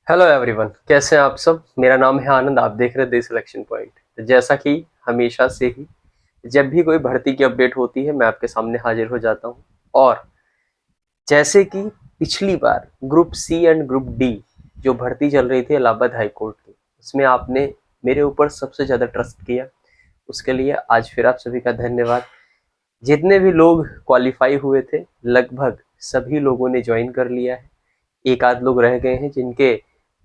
Hello everyone, कैसे हैं आप सब। मेरा नाम है आनंद, आप देख रहे हैं द सिलेक्शन पॉइंट। तो जैसा कि हमेशा से ही जब भी कोई भर्ती की अपडेट होती है मैं आपके सामने हाजिर हो जाता हूं। और जैसे कि पिछली बार group C and group D जो भर्ती चल रही थी इलाहाबाद हाई कोर्ट की, उसमें आपने मेरे ऊपर सबसे ज़्यादा ट्रस्ट किया। उसके लिए आज फिर आप सभी का धन्यवाद। जितने भी लोग क्वालिफाई हुए थे लगभग सभी लोगों ने ज्वाइन कर लिया है। एक आध लोग रह गए हैं जिनके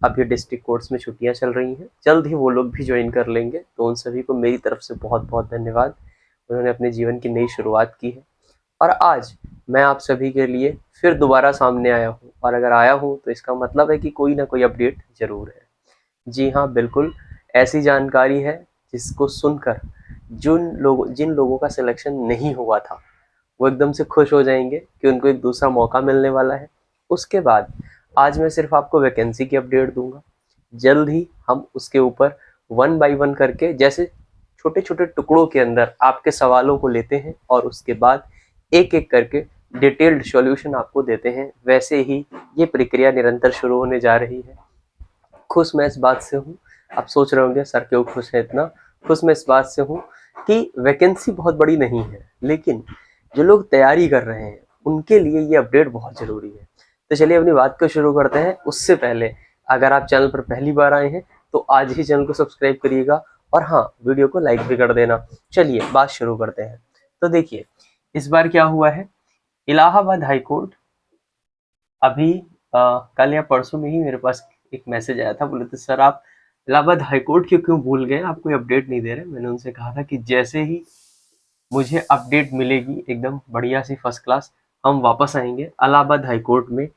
अभी डिस्ट्रिक्ट कोर्ट्स में छुट्टियां चल रही हैं, जल्द ही वो लोग भी ज्वाइन कर लेंगे। तो उन सभी को मेरी तरफ से बहुत बहुत धन्यवाद। उन्होंने अपने जीवन की नई शुरुआत की है और आज मैं आप सभी के लिए फिर दोबारा सामने आया हूँ। और अगर आया हूँ तो इसका मतलब है कि कोई ना कोई अपडेट जरूर है। जी हाँ, बिल्कुल ऐसी जानकारी है जिसको सुनकर जिन लोगों का सिलेक्शन नहीं हुआ था वो एकदम से खुश हो जाएंगे कि उनको एक दूसरा मौका मिलने वाला है। उसके बाद आज मैं सिर्फ आपको वैकेंसी की अपडेट दूंगा। जल्द ही हम उसके ऊपर वन बाय वन करके, जैसे छोटे छोटे टुकड़ों के अंदर आपके सवालों को लेते हैं और उसके बाद एक एक करके डिटेल्ड सॉल्यूशन आपको देते हैं, वैसे ही ये प्रक्रिया निरंतर शुरू होने जा रही है। खुश मैं इस बात से हूँ। आप सोच रहे होंगे सर क्यों खुश है इतना। खुश मैं इस बात से हूँ कि वैकेंसी बहुत बड़ी नहीं है, लेकिन जो लोग तैयारी कर रहे हैं उनके लिए ये अपडेट बहुत जरूरी है। तो चलिए अपनी बात को शुरू करते हैं। उससे पहले अगर आप चैनल पर पहली बार आए हैं तो आज ही चैनल को सब्सक्राइब करिएगा और हाँ, वीडियो को लाइक भी कर देना। चलिए बात शुरू करते हैं। तो देखिए इस बार क्या हुआ है। इलाहाबाद हाई कोर्ट अभी कल या परसों में ही मेरे पास एक मैसेज आया था। बोले थे सर आप इलाहाबाद हाई कोर्ट क्यों भूल गए, आप कोई अपडेट नहीं दे रहे। मैंने उनसे कहा था कि जैसे ही मुझे अपडेट मिलेगी एकदम बढ़िया सी फर्स्ट क्लास, हम वापस आएंगे। इलाहाबाद हाई कोर्ट में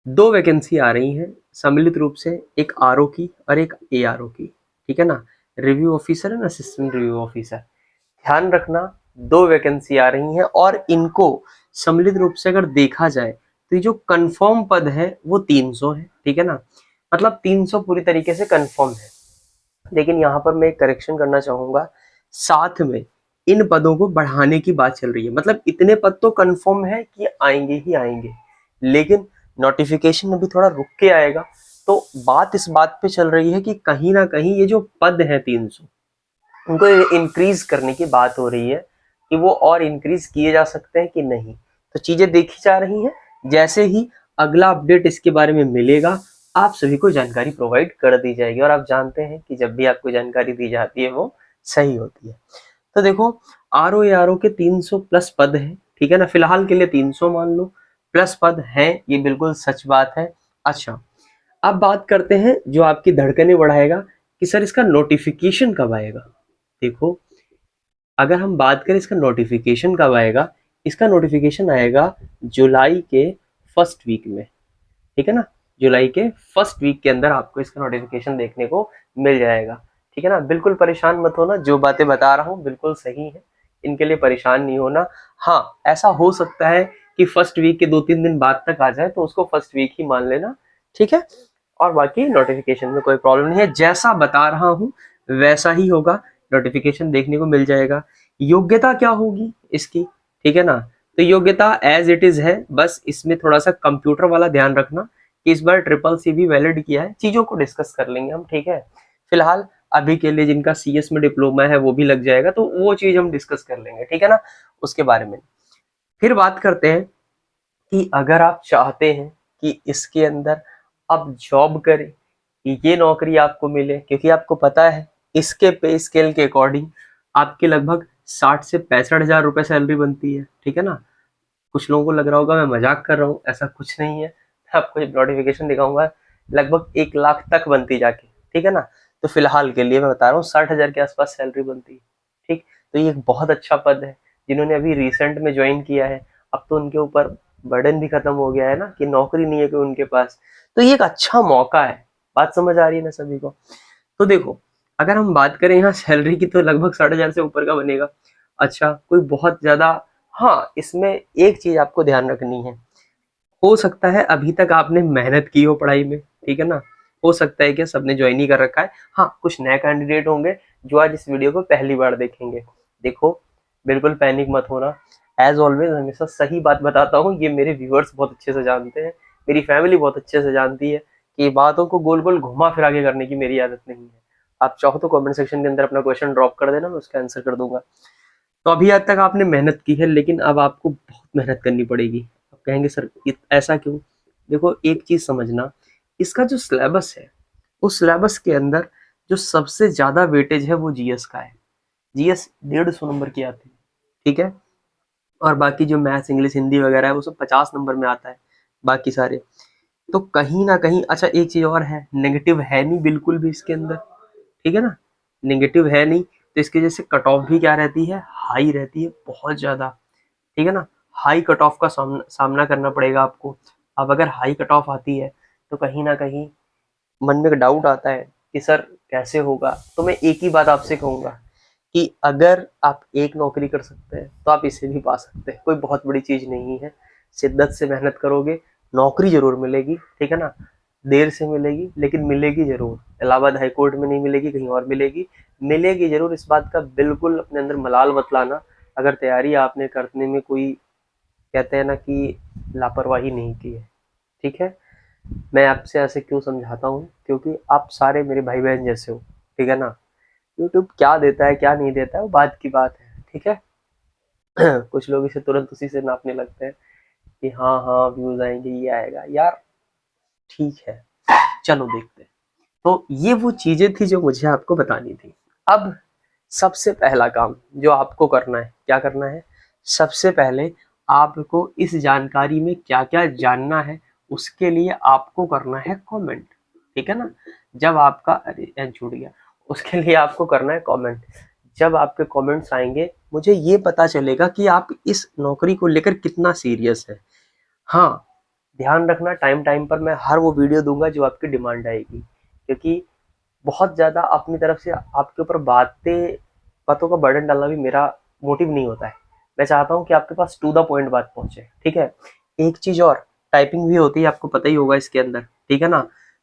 दो वैकेंसी आ रही हैं सम्मिलित रूप से, एक आरओ की और एक एआरओ की। ठीक है ना, review officer and assistant review officer. ध्यान रखना, दो वैकेंसी आ रही हैं और इनको सम्मिलित रूप से अगर देखा जाए तो ये जो कंफर्म पद है वो 300 है। ठीक है ना, मतलब 300 पूरी तरीके से कंफर्म है। लेकिन यहाँ पर मैं एक करेक्शन करना चाहूंगा, साथ में इन पदों को बढ़ाने की बात चल रही है। मतलब इतने पद तो कंफर्म है कि आएंगे ही आएंगे, लेकिन नोटिफिकेशन अभी थोड़ा रुक के आएगा। तो बात इस बात पे चल रही है कि कहीं ना कहीं ये जो पद है 300, उनको इंक्रीज करने की बात हो रही है कि वो और इंक्रीज किए जा सकते हैं कि नहीं। तो चीजें देखी जा रही हैं। जैसे ही अगला अपडेट इसके बारे में मिलेगा आप सभी को जानकारी प्रोवाइड कर दी जाएगी। और आप जानते हैं कि जब भी आपको जानकारी दी जाती है वो सही होती है। तो देखो, आर ओ के 300 प्लस पद है। ठीक है ना, फिलहाल के लिए 300 मान लो, प्लस पद है, ये बिल्कुल सच बात है। अच्छा, अब बात करते हैं जो आपकी धड़कनें बढ़ाएगा कि सर इसका नोटिफिकेशन कब आएगा। देखो, अगर हम बात करें इसका नोटिफिकेशन कब आएगा, इसका नोटिफिकेशन आएगा जुलाई के फर्स्ट वीक में। ठीक है ना, जुलाई के फर्स्ट वीक के अंदर आपको इसका नोटिफिकेशन देखने को मिल जाएगा। ठीक है ना, बिल्कुल परेशान मत होना, जो बातें बता रहा हूँ बिल्कुल सही है, इनके लिए परेशान नहीं होना। हाँ, ऐसा हो सकता है कि फर्स्ट वीक के 2-3 दिन बाद तक आ जाए, तो उसको फर्स्ट वीक ही मान लेना। ठीक है, और बाकी नोटिफिकेशन में कोई प्रॉब्लम नहीं है, जैसा बता रहा हूँ वैसा ही होगा, नोटिफिकेशन देखने को मिल जाएगा। योग्यता क्या होगी इसकी, ठीक है ना, तो योग्यता एज इट इज है, बस इसमें थोड़ा सा कंप्यूटर वाला ध्यान रखना कि इस बार ट्रिपल सी भी वैलिड किया है। चीजों को डिस्कस कर लेंगे हम। ठीक है, फिलहाल अभी के लिए जिनका सीएस में डिप्लोमा है वो भी लग जाएगा, तो वो चीज हम डिस्कस कर लेंगे। ठीक है ना, उसके बारे में फिर बात करते हैं कि अगर आप चाहते हैं कि इसके अंदर आप जॉब करें, ये नौकरी आपको मिले, क्योंकि आपको पता है इसके पे स्केल के अकॉर्डिंग आपके लगभग 60 से 65 हजार रुपए सैलरी बनती है। ठीक है ना, कुछ लोगों को लग रहा होगा मैं मजाक कर रहा हूँ, ऐसा कुछ नहीं है। मैं आपको एक नोटिफिकेशन दिखाऊंगा, लगभग 1 लाख तक बनती जाके। ठीक है ना, तो फिलहाल के लिए मैं बता रहा हूँ 60 हजार के आसपास सैलरी बनती है। ठीक, तो ये एक बहुत अच्छा पद है। जिन्होंने अभी रिसेंट में ज्वाइन किया है, अब तो उनके ऊपर बर्डन भी खत्म हो गया है ना, कि नौकरी नहीं है कोई उनके पास, तो ये एक अच्छा मौका है। बात समझ आ रही है ना सभी को। तो देखो, अगर हम बात करें यहाँ सैलरी की तो लगभग 60 हजार से ऊपर का बनेगा। अच्छा, कोई बहुत ज्यादा, हाँ इसमें एक चीज आपको ध्यान रखनी है, हो सकता है अभी तक आपने मेहनत की हो पढ़ाई में। ठीक है ना, हो सकता है कि सबने ज्वाइन ही कर रखा है। हाँ, कुछ नए कैंडिडेट होंगे जो आज इस वीडियो को पहली बार देखेंगे। देखो, बिल्कुल पैनिक मत होना। एज ऑलवेज हमेशा सही बात बताता हूँ, ये मेरे व्यूअर्स बहुत अच्छे से जानते हैं, मेरी फैमिली बहुत अच्छे से जानती है कि बातों को गोल गोल घुमा फिरा के करने की मेरी आदत नहीं है। आप चाहो तो कमेंट सेक्शन के अंदर अपना क्वेश्चन ड्रॉप कर देना, मैं उसका आंसर कर दूंगा। तो अभी आज तक आपने मेहनत की है, लेकिन अब आपको बहुत मेहनत करनी पड़ेगी। आप कहेंगे सर ऐसा क्यों? देखो एक चीज समझना, इसका जो सिलेबस है उस सिलेबस के अंदर जो सबसे ज्यादा वेटेज है वो जीएस का है। जीएस 150 नंबर की आती है, ठीक है, और बाकी जो मैथ्स इंग्लिश हिंदी वगैरह है वो सब 50 नंबर में आता है, बाकी सारे। तो कहीं ना कहीं अच्छा एक चीज और है, नेगेटिव है नहीं बिल्कुल भी इसके अंदर, ठीक है ना, नेगेटिव है नहीं, तो इसकी वजह से कट ऑफ भी क्या रहती है, हाई रहती है, बहुत ज्यादा, ठीक है ना। हाई कट ऑफ का सामना करना पड़ेगा आपको। अब अगर हाई कट ऑफ आती है तो कहीं ना कहीं मन में डाउट आता है कि सर कैसे होगा। तो मैं एक ही बात आपसे कहूंगा कि अगर आप एक नौकरी कर सकते हैं तो आप इसे भी पा सकते हैं, कोई बहुत बड़ी चीज नहीं है। शिद्दत से मेहनत करोगे नौकरी जरूर मिलेगी, ठीक है ना, देर से मिलेगी लेकिन मिलेगी जरूर। इलाहाबाद हाई कोर्ट में नहीं मिलेगी, कहीं और मिलेगी, मिलेगी जरूर। इस बात का बिल्कुल अपने अंदर मलाल मत लाना, अगर तैयारी आपने करने में कोई, कहते हैं ना कि लापरवाही नहीं की है, ठीक है। मैं आपसे ऐसे क्यों समझाता हूँ, क्योंकि आप सारे मेरे भाई बहन जैसे हो, ठीक है ना। यूट्यूब क्या देता है क्या नहीं देता है वो बात की बात है, ठीक है। कुछ लोग इसे तुरंत उसी से नापने लगते हैं कि हाँ हाँ व्यूज आएंगे, ये आएगा यार, ठीक है, चलो देखते हैं। तो ये वो चीजें थी जो मुझे आपको बतानी थी। अब सबसे पहला काम जो आपको करना है, क्या करना है, सबसे पहले आपको इस जानकारी में क्या क्या जानना है उसके लिए आपको करना है कमेंट, ठीक है ना। जब आपका अरे छूट गया, उसके लिए आपको करना है कमेंट। जब आपके कमेंट्स आएंगे मुझे ये पता चलेगा कि आप इस नौकरी को लेकर कितना सीरियस है। हाँ, ध्यान रखना टाइम टाइम पर मैं हर वो वीडियो दूंगा जो आपकी डिमांड आएगी, क्योंकि बहुत ज़्यादा अपनी तरफ से आपके ऊपर बातों का बर्डन डालना भी मेरा मोटिव नहीं होता है। मैं चाहता हूँ कि आपके पास टू द पॉइंट बात पहुंचे, ठीक है। एक चीज़ और, टाइपिंग भी होती है, आपको पता ही होगा इसके अंदर, ठीक है ना।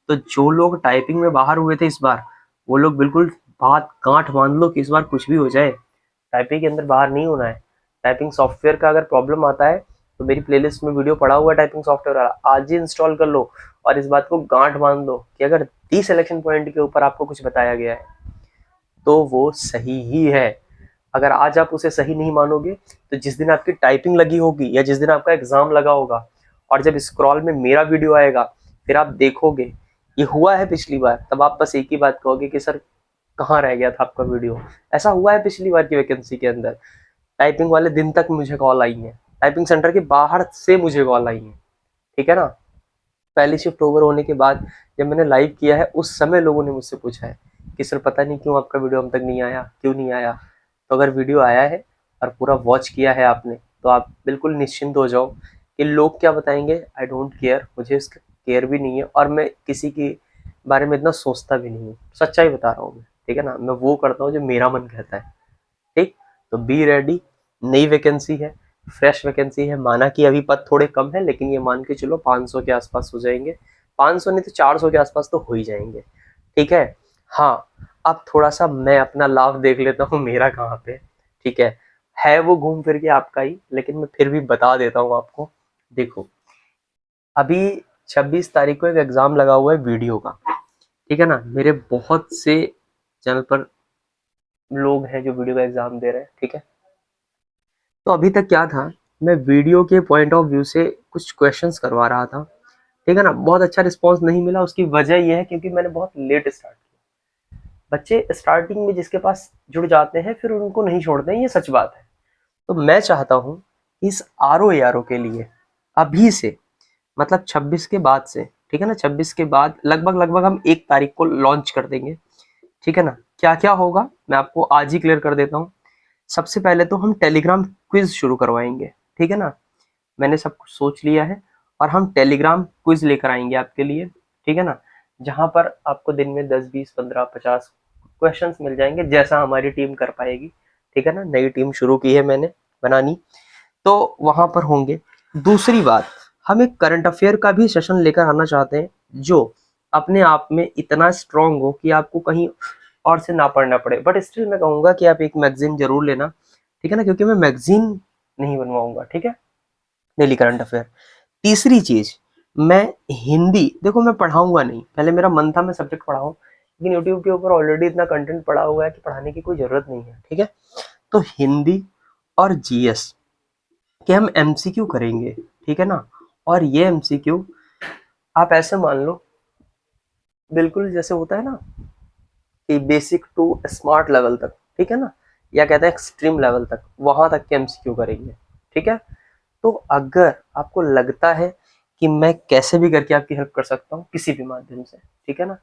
तो जो लोग टाइपिंग में बाहर हुए थे इस बार, वो लोग बिल्कुल बात गांठ बांध लो कि इस बार कुछ भी हो जाए, टाइपिंग के अंदर बाहर नहीं होना है। टाइपिंग सॉफ्टवेयर का अगर प्रॉब्लम आता है तो मेरी प्लेलिस्ट में वीडियो पड़ा हुआ है टाइपिंग सॉफ्टवेयर वाला, आज ही इंस्टॉल कर लो और इस बात को गांठ बांध लो कि अगर 30 सिलेक्शन पॉइंट के ऊपर आपको कुछ बताया गया है तो वो सही ही है। अगर आज आप उसे सही नहीं मानोगे तो जिस दिन आपकी टाइपिंग लगी होगी या जिस दिन आपका एग्जाम लगा होगा और जब स्क्रॉल में मेरा वीडियो आएगा फिर आप देखोगे ये हुआ है पिछली बार, तब आप बस एक ही बात कहोगे कि सर कहाँ रह गया था आपका वीडियो। ऐसा हुआ है पिछली बार की वैकेंसी के अंदर, टाइपिंग वाले दिन तक मुझे कॉल आई है, टाइपिंग सेंटर के बाहर से मुझे कॉल आई है, ठीक है ना। पहली शिफ्ट ओवर होने के बाद जब मैंने लाइव किया है उस समय लोगों ने मुझसे पूछा है कि सर पता नहीं क्यों आपका वीडियो हम तक नहीं आया, क्यों नहीं आया। तो अगर वीडियो आया है और पूरा वॉच किया है आपने तो आप बिल्कुल निश्चिंत हो जाओ कि लोग क्या बताएंगे आई डोंट केयर, मुझे इसका केयर भी नहीं है और मैं किसी के बारे में इतना सोचता भी नहीं हूँ, सच्चाई बता रहा हूँ मैं, ठीक है ना। मैं वो करता हूँ जो मेरा मन कहता है, ठीक। तो बी रेडी, नई वैकेंसी है, फ्रेश वैकेंसी है, माना कि अभी पद थोड़े कम है लेकिन ये मान के चलो 500 के आसपास हो जाएंगे, 500 नहीं तो 400 के आसपास तो हो ही जाएंगे, ठीक है। हाँ, अब थोड़ा सा मैं अपना लाभ देख लेता हूँ मेरा कहाँ पे, ठीक है वो घूम फिर के आपका ही, लेकिन मैं फिर भी बता देता हूँ आपको। देखो अभी 26 तारीख को एक एग्जाम लगा हुआ है वीडियो का, ठीक है ना। मेरे बहुत से चैनल पर लोग हैं जो वीडियो का एग्जाम दे रहे हैं, ठीक है। तो अभी तक क्या था, मैं वीडियो के पॉइंट ऑफ व्यू से कुछ क्वेश्चंस करवा रहा था, ठीक है ना। बहुत अच्छा रिस्पांस नहीं मिला, उसकी वजह यह है क्योंकि मैंने बहुत लेट स्टार्ट किया। बच्चे स्टार्टिंग में जिसके पास जुड़ जाते हैं फिर उनको नहीं छोड़ते हैं, ये सच बात है। तो मैं चाहता हूँ इस RO के लिए अभी से, मतलब 26 के बाद से, ठीक है ना, 26 के बाद लगभग लगभग हम 1 तारीख को लॉन्च कर देंगे, ठीक है ना। क्या क्या होगा मैं आपको आज ही क्लियर कर देता हूँ। सबसे पहले तो हम टेलीग्राम क्विज शुरू करवाएंगे, ठीक है ना। मैंने सब कुछ सोच लिया है और हम टेलीग्राम क्विज लेकर आएंगे आपके लिए, ठीक है ना। जहां पर आपको दिन में 10 20 15 50 क्वेश्चंस मिल जाएंगे जैसा हमारी टीम कर पाएगी, ठीक है ना। नई टीम शुरू की है मैंने बनानी, तो वहां पर होंगे। दूसरी बात, हम एक करंट अफेयर का भी सेशन लेकर आना चाहते हैं जो अपने आप में इतना स्ट्रांग हो कि आपको कहीं और से ना पढ़ना पड़े। बट स्टिल मैं कहूँगा कि आप एक मैगजीन जरूर लेना, ठीक है ना, क्योंकि मैं मैगजीन नहीं बनवाऊंगा, ठीक है, डेली करंट अफेयर। तीसरी चीज, मैं हिंदी, देखो मैं पढ़ाऊंगा नहीं, पहले मेरा मन था मैं सब्जेक्ट पढ़ाऊं, लेकिन यूट्यूब के ऊपर ऑलरेडी इतना कंटेंट पड़ा हुआ है कि पढ़ाने की कोई जरूरत नहीं है, ठीक है। तो हिंदी और जीएस के हम एमसीक्यू करेंगे, ठीक है ना। और ये एमसीक्यू आप ऐसे मान लो, बिल्कुल जैसे होता है ना कि बेसिक टू स्मार्ट लेवल तक, ठीक है ना, या कहते हैं एक्सट्रीम लेवल तक, वहां तक के एमसीक्यू करेंगे, ठीक है। तो अगर आपको लगता है कि मैं कैसे भी करके आपकी हेल्प कर सकता हूँ किसी भी माध्यम से, ठीक है ना,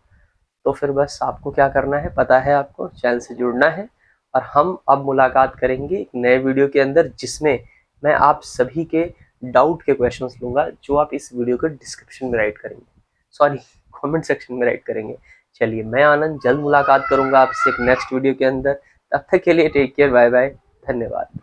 तो फिर बस आपको क्या करना है पता है, आपको चैनल से जुड़ना है। और हम अब मुलाकात करेंगे एक नए वीडियो के अंदर, जिसमें मैं आप सभी के डाउट के क्वेश्चंस लूंगा, जो आप इस वीडियो के डिस्क्रिप्शन में राइट करेंगे, सॉरी कमेंट सेक्शन में राइट करेंगे। चलिए, मैं आनंद जल्द मुलाकात करूंगा आपसे एक नेक्स्ट वीडियो के अंदर। तब तक के लिए टेक केयर, बाय बाय, धन्यवाद।